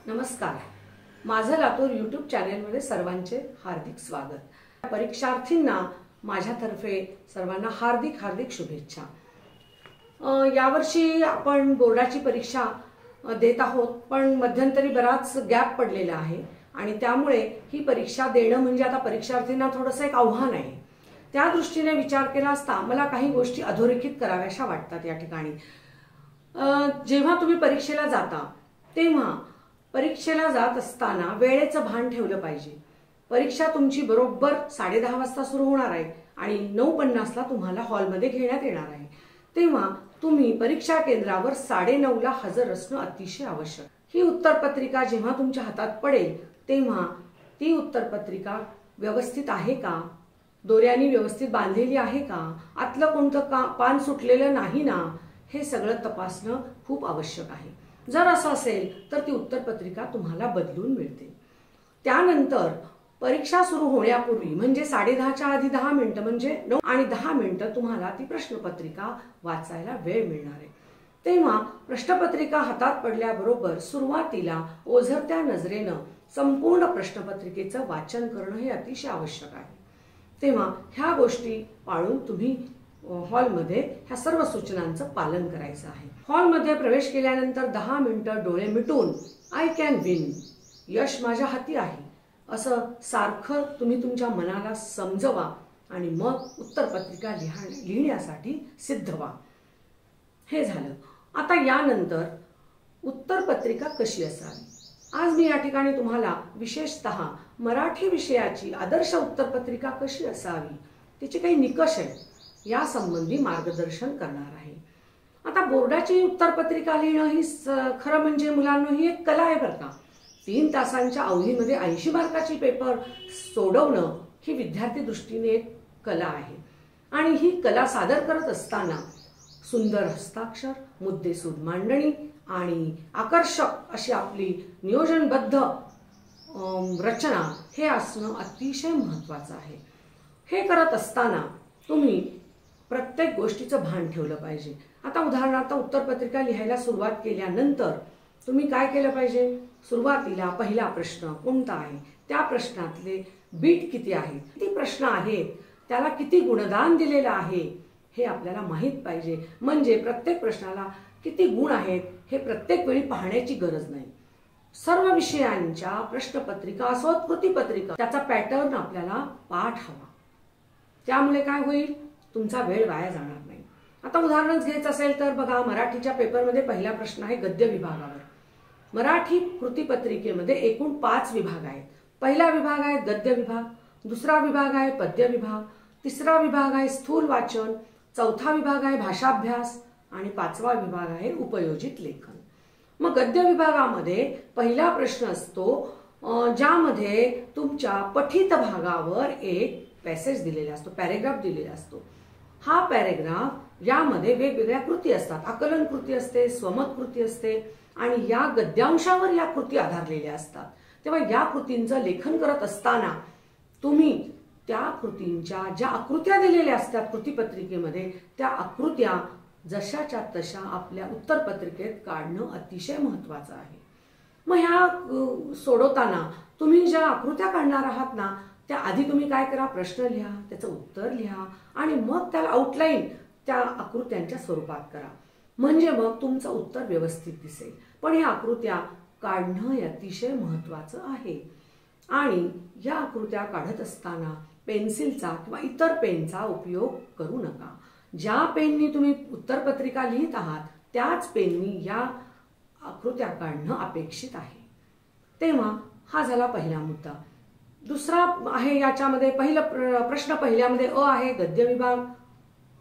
नमस्कार. माझं लातूर यूट्यूब चॅनेलमध्ये सर्वांचे हार्दिक स्वागत. परीक्षार्थींना माझ्यातर्फे सर्वांना हार्दिक हार्दिक शुभेच्छा. यावर्षी आपण बोर्डाची परीक्षा देत आहोत, पण मध्यंतरी बराच गॅप पडलेला आहे आणि त्यामुळे ही परीक्षा देणं म्हणजे आता परीक्षार्थींना थोडंसं एक आव्हान आहे. त्या दृष्टीने विचार केला असता मला काही गोष्टी अधोरेखित कराव्याशा वाटतात. या ठिकाणी जेव्हा तुम्ही परीक्षेला जाता तेव्हा परीक्षेला जात असताना वेळेचं भान ठेवलं पाहिजे. परीक्षा तुमची बरोबर 10:30 वाजता सुरू होणार आहे आणि 9:50ला तुम्हाला हॉलमध्ये घेण्यात येणार आहे. तेव्हा तुम्ही परीक्षा केंद्रावर 9:30ला हजर असणं अतिशय आवश्यक. ही उत्तरपत्रिका जेव्हा तुमच्या हातात पडेल तेव्हा ती उत्तरपत्रिका व्यवस्थित आहे का, दोऱ्याने व्यवस्थित बांधलेली आहे का, आतलं कोणतं पान सुटलेलं नाही ना, हे सगळं तपासणं खूप आवश्यक आहे. जर असं असेल तर ती उत्तरपत्रिका तुम्हाला बदलून मिळते. त्यानंतर परीक्षा सुरू होण्यापूर्वी म्हणजे 10:30च्या आधी 10 मिनिटं म्हणजे 9 आणि 10 मिनिटं तुम्हाला ती प्रश्नपत्रिका वाचायला वेळ मिळणार आहे. तेव्हा प्रश्नपत्रिका हातात पडल्याबरोबर सुरुवातीला ओझरत्या नजरेनं संपूर्ण प्रश्नपत्रिकेचं वाचन करणं हे अतिशय आवश्यक आहे. तेव्हा ह्या गोष्टी पाळून तुम्ही हॉलमध्ये ह्या सर्व सूचनांचं पालन करायचं आहे. हॉलमध्ये प्रवेश केल्यानंतर 10 मिनिटं डोळे मिटून आय कॅन विन, यश माझ्या हाती आहे, असं सारखं तुम्ही तुमच्या मनाला समजवा आणि मग उत्तरपत्रिका लिहिण्यासाठी सिद्ध व्हा. हे झालं. आता यानंतर उत्तरपत्रिका कशी असावी. आज मी या ठिकाणी तुम्हाला विशेषतः मराठी विषयाची आदर्श उत्तरपत्रिका कशी असावी, त्याचे काही निकष आहेत या संबंधी मार्गदर्शन करणार आहे. आता बोर्डाची उत्तरपत्रिका लिहिणं ही खरं म्हणजे मुलांना ही एक कला आहे बरं का. 3 तासांच्या अवधीमध्ये 80 मार्काची पेपर सोडवणं ही विद्यार्थी दृष्टीने एक कला आहे आणि ही कला सादर करत असताना सुंदर हस्ताक्षर, मुद्देसूद मांडणी आणि आकर्षक अशी आपली नियोजनबद्ध रचना हे असणं अतिशय महत्त्वाचं आहे. हे करत असताना तुम्ही प्रत्येक गोष्टीचं भान ठेवलं पाहिजे. आता उदाहरणार्थ उत्तरपत्रिका लिहायला सुरुवात केल्यानंतर तुम्ही काय केलं पाहिजे. सुरुवातीला पहिला प्रश्न कोणता आहे, त्या प्रश्नातले बीट किती आहेत, किती प्रश्न आहेत, त्याला किती गुणदान दिलेलं आहे हे आपल्याला माहीत पाहिजे. म्हणजे प्रत्येक प्रश्नाला किती गुण आहेत हे प्रत्येक वेळी पाहण्याची गरज नाही. सर्व विषयांच्या प्रश्नपत्रिका असोत कृतीपत्रिका त्याचा पॅटर्न आपल्याला पाठ हवा. त्यामुळे काय होईल, तुमचा वेळ वाया जाणार नाही. आता उदाहरणच घ्यायचं असेल तर बघा, मराठीच्या पेपरमध्ये पहिला प्रश्न आहे गद्य विभागावर. मराठी कृतीपत्रिकेमध्ये एकूण 5 विभाग आहेत. पहिला विभाग आहे गद्य विभाग, दुसरा विभाग आहे पद्य विभाग, तिसरा विभाग आहे स्थूल वाचन, चौथा विभाग आहे भाषाभ्यास आणि 5वा विभाग आहे उपयोजित लेखन. मग गद्य विभागामध्ये पहिला प्रश्न असतो ज्यामध्ये तुमच्या पठित भागावर एक पॅसेज दिलेला असतो, पॅरेग्राफ दिलेला असतो. हा पॅरेग्राफ यामध्ये वेगवेगळ्या कृती असतात. आकलन कृती असते, स्वमत कृती असते आणि या गद्यांशावर या कृती आधारलेल्या असतात. तेव्हा या कृतींचं लेखन करत असताना तुम्ही त्या कृतींच्या ज्या आकृत्या दिलेल्या असतात कृतीपत्रिकेमध्ये त्या आकृत्या जशाच्या तशा आपल्या उत्तरपत्रिकेत काढणं अतिशय महत्त्वाचं आहे. मग ह्या सोडवताना तुम्ही ज्या आकृत्या काढणार आहात ना, त्या आधी तुम्ही काय करा, प्रश्न लिहा, त्याचं उत्तर लिहा आणि मग त्याला आउटलाईन त्या आकृत्यांच्या स्वरूपात करा. म्हणजे मग तुमचं उत्तर व्यवस्थित दिसेल. पण ह्या आकृत्या काढणं हे अतिशय महत्त्वाचं आहे. आणि या आकृत्या काढत असताना पेन्सिलचा किंवा इतर पेनचा उपयोग करू नका. ज्या पेननी तुम्ही उत्तरपत्रिका लिहित आहात त्याच पेननी या आकृत्या काढणं अपेक्षित आहे. तेव्हा हा झाला पहिला मुद्दा. दुसरा आहे याच्यामध्ये प्रश्न पहिल्यामध्ये अ आहे गद्य विभाग,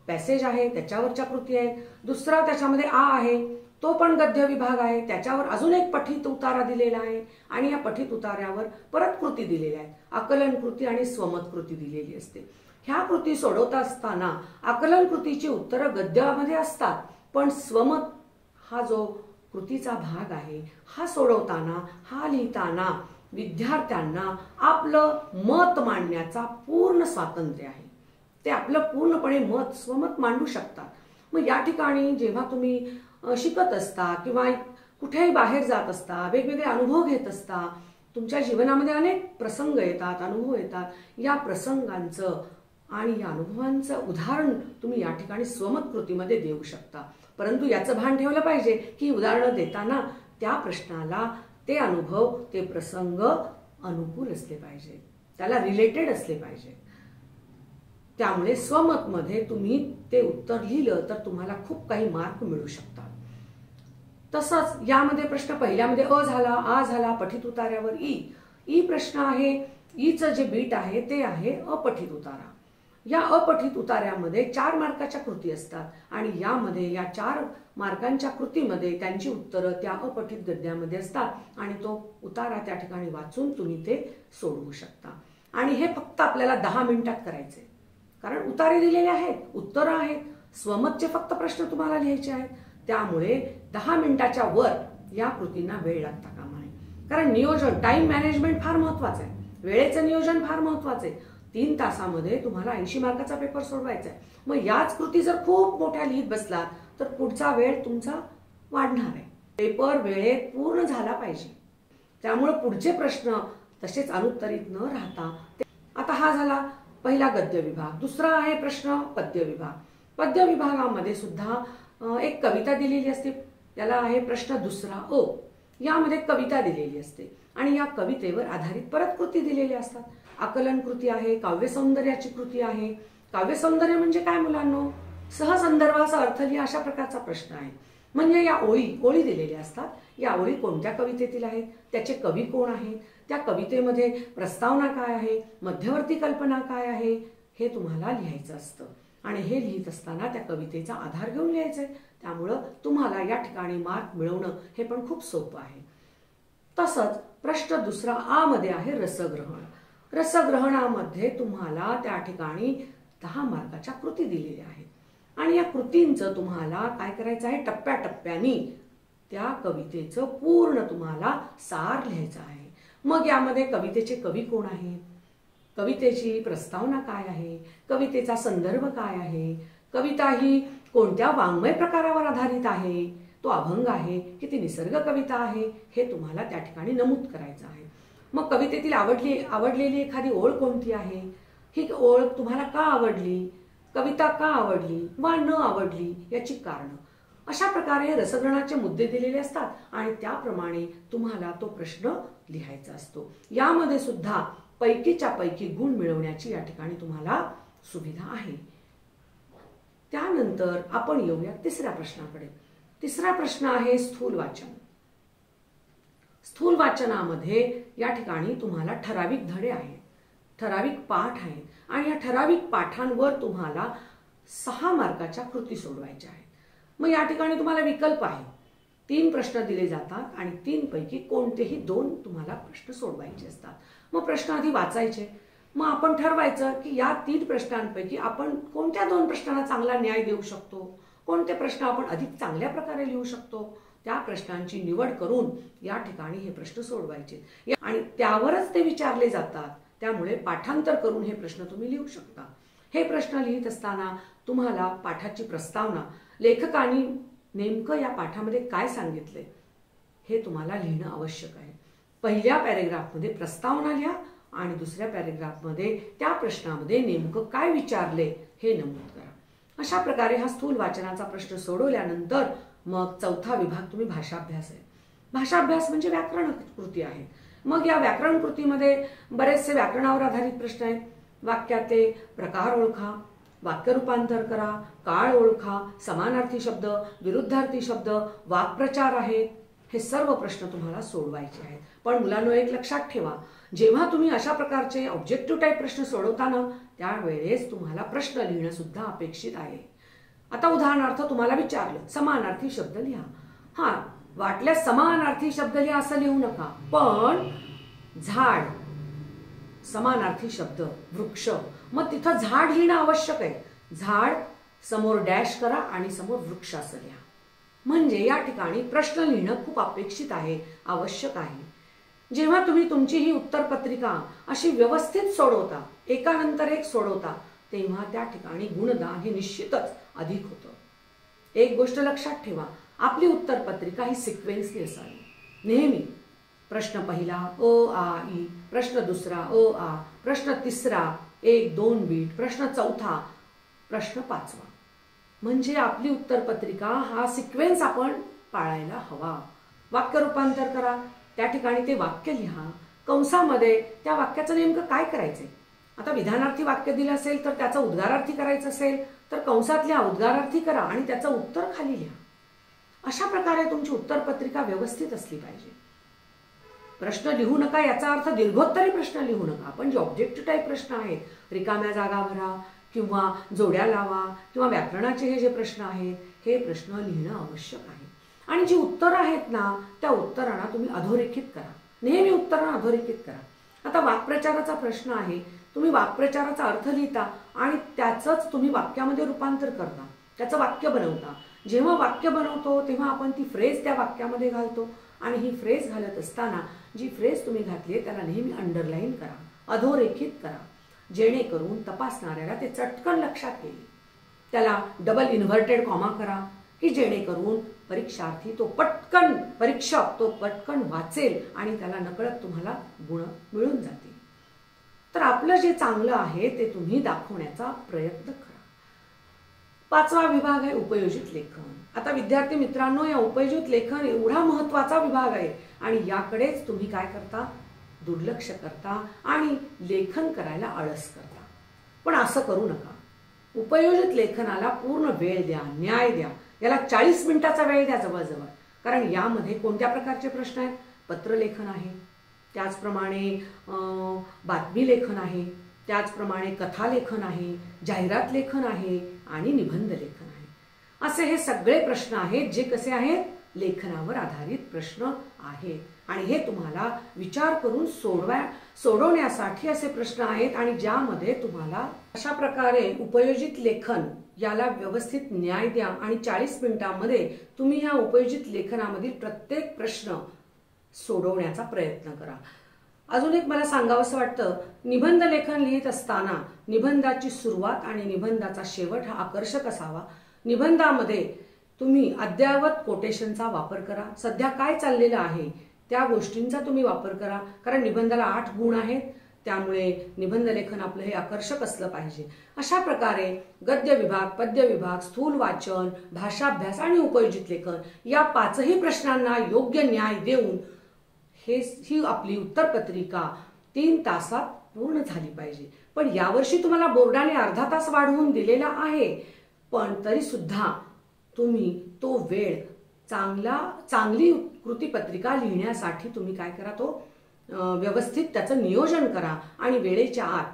पॅसेज आहे त्याच्यावरच्या कृती आहेत. दुसरा त्याच्यामध्ये आ आहे, तो पण गद्य विभाग आहे, त्याच्यावर अजून एक पठित उतारा दिलेला आहे आणि या पठित उतार्यावर परत कृती दिलेल्या आहेत. आकलन कृती आणि स्वमत कृती दिलेली असते. ह्या कृती सोडवता असताना आकलन कृतीची उत्तरं गद्यामध्ये असतात, पण स्वमत हा जो कृतीचा भाग आहे हा सोडवताना, हा लिहिताना विद्यार्थ्यांना आपलं मत मांडण्याचा पूर्ण स्वातंत्र्य आहे. ते आपलं पूर्णपणे मत स्वमत मांडू शकतात. मग या ठिकाणी जेव्हा तुम्ही शिकत असता किंवा कुठेही बाहेर जात असता, वेगवेगळे अनुभव घेत असता, तुमच्या जीवनामध्ये अनेक प्रसंग येतात, अनुभव येतात. या प्रसंगांचं आणि या अनुभवांचं उदाहरण तुम्ही या ठिकाणी स्वमत कृतीमध्ये देऊ शकता. परंतु याचं भान ठेवलं पाहिजे की उदाहरणं देताना त्या प्रश्नाला ते अनुभव, ते प्रसंग अनुकूल असले पाहिजे, त्याला रिलेटेड असले पाहिजे. त्यामुळे स्वमतमध्ये तुम्ही ते उत्तर लिहिलं तर तुम्हाला खूप काही मार्क मिळू शकतात. तसंच यामध्ये प्रश्न पहिल्यामध्ये अ झाला, आ झाला, पठित उतार्यावर ई प्रश्न आहे. ईचं जे बीट आहे ते आहे अपठित उतारा. या अपठित उतार्यामध्ये 4 मार्काच्या कृती असतात आणि यामध्ये या 4 मार्कांच्या कृतीमध्ये त्यांची उत्तरं त्या अपठित गद्यामध्ये असतात आणि तो उतारा त्या ठिकाणी वाचून तुम्ही ते सोडवू शकता. आणि हे फक्त आपल्याला 10 मिनिटात करायचे, कारण उतारे दिलेले आहेत, उत्तरं आहेत, स्वमतचे फक्त प्रश्न तुम्हाला लिहायचे आहेत. त्यामुळे 10 मिनिटाच्या वर या कृतींना वेळ लागता कामा नये. कारण नियोजन, टाइम मॅनेजमेंट फार महत्वाचं आहे, वेळेचं नियोजन फार महत्वाचं आहे. 3 तासामध्ये तुम्हाला 80 मार्काचा पेपर सोडवायचा आहे. मग याच कृती जर खूप मोठ्या लिहित बसलात तर पुढचा वेळ तुमचा वाढणार आहे. पेपर वेळेत पूर्ण झाला पाहिजे. त्यामुळे पुढचे प्रश्न तसेच अनुत्तरित न राहता. आता हा झाला पहिला गद्य विभाग. दुसरा आहे प्रश्न पद्य विभाग. पद्य विभागामध्ये सुद्धा एक कविता दिलेली असते, त्याला आहे प्रश्न दुसरा अ. यामध्ये कविता दिलेली असते आणि या कवितेवर आधारित परत कृती दिलेल्या असतात. आकलन कृती आहे, काव्य सौंदर्याची कृती आहे. काव्य सौंदर्य म्हणजे काय मुलांनो? सहसंदर्भाचा अर्थ लिहा, अशा प्रकारचा प्रश्न आहे. म्हणजे या ओळी दिलेल्या असतात. या ओळी कोणत्या कवितेतील आहेत, त्याचे कवी कोण आहेत, त्या कवितेमध्ये प्रस्तावना काय आहे, मध्यवर्ती कल्पना काय आहे, हे तुम्हाला लिहायचं असतं. आणि हे लिहित असताना त्या कवितेचा आधार घेऊन लिहायचंय. त्यामुळं तुम्हाला या ठिकाणी मार्क मिळवणं हे पण खूप सोपं आहे. तसंच प्रश्न दुसरा आ मध्ये आहे रसग्रहण. रसग्रहणामध्ये तुम्हाला त्या ठिकाणी 10 मार्काच्या कृती दिलेल्या आहेत आणि या कृतींचं तुम्हाला काय करायचं आहे, टप्प्याटप्प्यानी त्या कवितेचं पूर्ण तुम्हाला सार लिहायचं आहे. मग यामध्ये कवितेचे कवी कोण आहेत, कवितेची प्रस्तावना काय आहे, कवितेचा संदर्भ काय आहे, कविता ही कोणत्या वाङ्मय प्रकारावर आधारित आहे, तो अभंग आहे की ती निसर्ग कविता आहे, हे तुम्हाला त्या ठिकाणी नमूद करायचं आहे. मग कवितेतील आवडलेली एखादी ओळ कोणती आहे, ही ओळ तुम्हाला का आवडली, कविता का आवडली वा न आवडली याची कारणं. अशा प्रकारे रसग्रहणाचे मुद्दे दिलेले असतात आणि त्याप्रमाणे तुम्हाला तो प्रश्न लिहायचा असतो. यामध्ये सुद्धा पैकीच्या पैकी गुण मिळवण्याची या ठिकाणी तुम्हाला सुविधा आहे. त्यानंतर आपण येऊया तिसऱ्या प्रश्नाकडे. तिसरा प्रश्न आहे स्थूल वाचन. स्थूल वाचनामध्ये या ठिकाणी तुम्हाला ठराविक धडे आहेत, ठराविक पाठ आहेत आणि या ठराविक पाठांवर तुम्हाला 6 मार्काच्या कृती सोडवायच्या आहेत. मग या ठिकाणी तुम्हाला विकल्प आहे, 3 प्रश्न दिले जातात आणि 3 पैकी कोणतेही 2 तुम्हाला प्रश्न सोडवायचे असतात. मग प्रश्न आधी वाचायचे, मग आपण ठरवायचं की या 3 प्रश्नांपैकी आपण कोणत्या 2 प्रश्नांना चांगला न्याय देऊ शकतो, कोणते प्रश्न आपण अधिक चांगल्या प्रकारे लिहू शकतो, त्या प्रश्नांची निवड करून या ठिकाणी हे प्रश्न सोडवायचे आणि त्यावरच ते विचारले जातात. त्यामुळे पाठांतर करून हे प्रश्न तुम्ही लिहू शकता. हे प्रश्न लिहित असताना तुम्हाला पाठाची प्रस्तावना, लेखकाने नेमकं या पाठामध्ये काय सांगितले हे तुम्हाला लिहिणं आवश्यक आहे. पहिल्या पॅरेग्राफमध्ये प्रस्तावना लिहा आणि दुसऱ्या पॅरेग्राफमध्ये त्या प्रश्नामध्ये नेमकं काय विचारले हे नमूद करा. अशा प्रकारे हा स्थूल वाचनाचा प्रश्न सोडवल्यानंतर मग चौथा विभाग तुम्ही भाषाभ्यास आहे. भाषाभ्यास म्हणजे व्याकरण कृती आहे. मग या व्याकरण कृतीमध्ये बरेचसे व्याकरणावर आधारित प्रश्न आहेत. वाक्यातले प्रकार ओळखा, वाक्य रूपांतर करा, काळ ओळखा, समानार्थी शब्द, विरुद्धार्थी शब्द, वाक्प्रचार आहेत. हे सर्व प्रश्न तुम्हाला सोडवायचे आहेत. पण मुलांनो एक लक्षात ठेवा, जेव्हा तुम्ही अशा प्रकारचे ऑब्जेक्टिव्ह टाईप प्रश्न सोडवताना त्यावेळेस तुम्हाला प्रश्न लिहिणं सुद्धा अपेक्षित आहे. आता उदाहरणार्थ तुम्हाला विचारलं समानार्थी शब्द लिहा. हा, वाटल्यास समानार्थी शब्द लिहा असं लिहू नका, पण झाड, समानार्थी शब्द वृक्ष, मग तिथं झाड लिहिणं आवश्यक आहे. झाड समोर डॅश करा आणि समोर वृक्ष असं लिहा. म्हणजे या ठिकाणी प्रश्न लिहिणं खूप अपेक्षित आहे, आवश्यक आहे. जेव्हा तुम्ही तुमची ही उत्तरपत्रिका अशी व्यवस्थित सोडवता, एकानंतर एक सोडवता, तेव्हा त्या ठिकाणी गुणदान हे निश्चितच अधिक होतं. एक गोष्ट लक्षात ठेवा, आपली उत्तरपत्रिका ही सिक्वेन्सली असावी. नेहमी प्रश्न पहिला अ आ इ, प्रश्न दुसरा अ आ, प्रश्न तिसरा 1-2 बीट, प्रश्न चौथा, प्रश्न पाचवा. म्हणजे आपली उत्तरपत्रिका हा सिक्वेन्स आपण पाळायला हवा. वाक्य रूपांतर करा, त्या ठिकाणी ते वाक्य लिहा, कंसामध्ये त्या वाक्याचं नेमकं काय करायचंय. आता विधानार्थी वाक्य दिलं असेल तर त्याचं उद्गारार्थी करायचं असेल तर कंसात लिहा, उद्गारार्थी करा आणि त्याचं उत्तर खाली लिहा. अशा प्रकारे तुमची उत्तरपत्रिका व्यवस्थित असली पाहिजे. प्रश्न लिहू नका याचा अर्थ दीर्घोत्तरी प्रश्न लिहू नका, पण जे ऑब्जेक्टिव्ह टाईप प्रश्न आहेत, रिकाम्या जागा भरा किंवा जोड्या लावा किंवा व्याकरणाचे हे जे प्रश्न आहेत, हे प्रश्न लिहिणं आवश्यक आहे. आणि जी उत्तरं आहेत ना, त्या उत्तरांना तुम्ही अधोरेखित करा. नेहमी उत्तरांना अधोरेखित करा. आता वाक्प्रचाराचा प्रश्न आहे, तुम्ही वाक्प्रचाराचा अर्थ लिहिता आणि त्याचंच तुम्ही वाक्यामध्ये रूपांतर करता, त्याचं वाक्य बनवता. जेव्हा वाक्य बनवतो तेव्हा आपण ती फ्रेज त्या वाक्यामध्ये घालतो आणि ही फ्रेज घालत असताना जी फ्रेज तुम्ही घातली त्याला नेहमी अंडरलाईन करा, अधोरेखित करा, जेणेकरून तपासणाऱ्याला ते चटकन लक्षात येईल. त्याला डबल इन्व्हर्टेड कॉमा करा की जेणेकरून परीक्षार्थी परीक्षक तो पटकन वाचेल आणि त्याला नकळत तुम्हाला गुण मिळून जातील. तर आपलं जे चांगलं आहे ते तुम्ही दाखवण्याचा प्रयत्न करा. पाचवा विभाग आहे उपयोजित लेखन. आता विद्यार्थी मित्रांनो, या उपयोजित लेखन एवढा महत्वाचा विभाग आहे आणि याकडेच तुम्ही काय करता, दुर्लक्ष करता आणि लेखन करायला आळस करता. पण असं करू नका. उपयोजित लेखनाला पूर्ण वेळ द्या, न्याय द्या. याला 40 मिनिटाचा वेळ द्या जवळजवळ. कारण यामध्ये कोणत्या प्रकारचे प्रश्न आहेत, पत्रलेखन आहे, त्याचप्रमाणे बातमी लेखन आहे, त्याचप्रमाणे कथालेखन आहे, जाहिरात लेखन आहे आणि निबंध लेखन आहे. असे हे सगळे प्रश्न आहेत जे कसे आहेत, लेखनावर आधारित प्रश्न आहेत आणि हे तुम्हाला विचार करून सोडवण्यासाठी असे प्रश्न आहेत आणि ज्यामध्ये तुम्हाला अशा प्रकारे उपयोजित लेखन याला व्यवस्थित न्याय द्या आणि 40 मिनिटांमध्ये तुम्ही ह्या उपयोजित लेखनामधील प्रत्येक प्रश्न सोडवण्याचा प्रयत्न करा. अजून एक मला सांगावंसं वाटतं, निबंध लेखन लिहित असताना निबंधाची सुरुवात आणि निबंधाचा शेवट हा आकर्षक असावा. निबंधामध्ये तुम्ही अद्ययावत कोटेशनचा वापर करा. सध्या काय चाललेलं आहे त्या गोष्टींचा तुम्ही वापर करा. कारण निबंधाला 8 गुण आहेत, त्यामुळे निबंध लेखन आपलं हे आकर्षक असलं पाहिजे. अशा प्रकारे गद्य विभाग, पद्य विभाग, स्थूल वाचन, भाषाभ्यास आणि उपयोजित लेखन या 5ही प्रश्नांना योग्य न्याय देऊन ही आपली उत्तरपत्रिका 3 तासात पूर्ण झाली पाहिजे. पण यावर्षी तुम्हाला बोर्डाने अर्धा तास वाढवून दिलेला आहे, पण तरी सुद्धा तुम्ही तो वेळ चांगली कृतीपत्रिका लिहिण्यासाठी तुम्ही काय करा, तो व्यवस्थित त्याचं नियोजन करा आणि वेळेच्या आत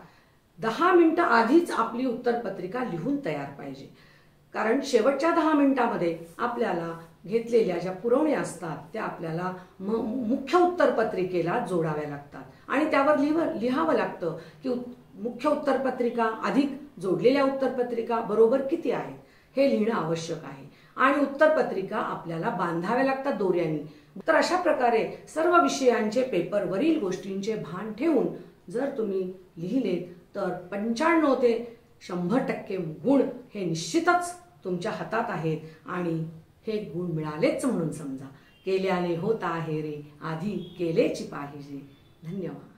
10 मिनिटं आधीच आपली उत्तरपत्रिका लिहून तयार पाहिजे. कारण शेवटच्या 10 मिनिटांमध्ये आपल्याला घेतलेल्या ज्या पुरवण्या असतात त्या आपल्याला मुख्य उत्तरपत्रिकेला जोडाव्या लागतात आणि त्यावर लिहावं लागतं की मुख्य उत्तरपत्रिका अधिक जोडलेल्या उत्तरपत्रिका बरोबर किती आहेत हे लिहिणं आवश्यक आहे आणि उत्तरपत्रिका आपल्याला बांधाव्या लागतात दोऱ्यांनी. तर अशा प्रकारे सर्व विषयांचे पेपरवरील गोष्टींचे भान ठेवून जर तुम्ही लिहिलेत तर 95 ते 100% गुण हे निश्चितच तुमच्या हातात आहेत आणि हे गुण मिळालेच म्हणून समजा. केल्याने होत आहे रे, आधी केलेची पाहिजे. धन्यवाद.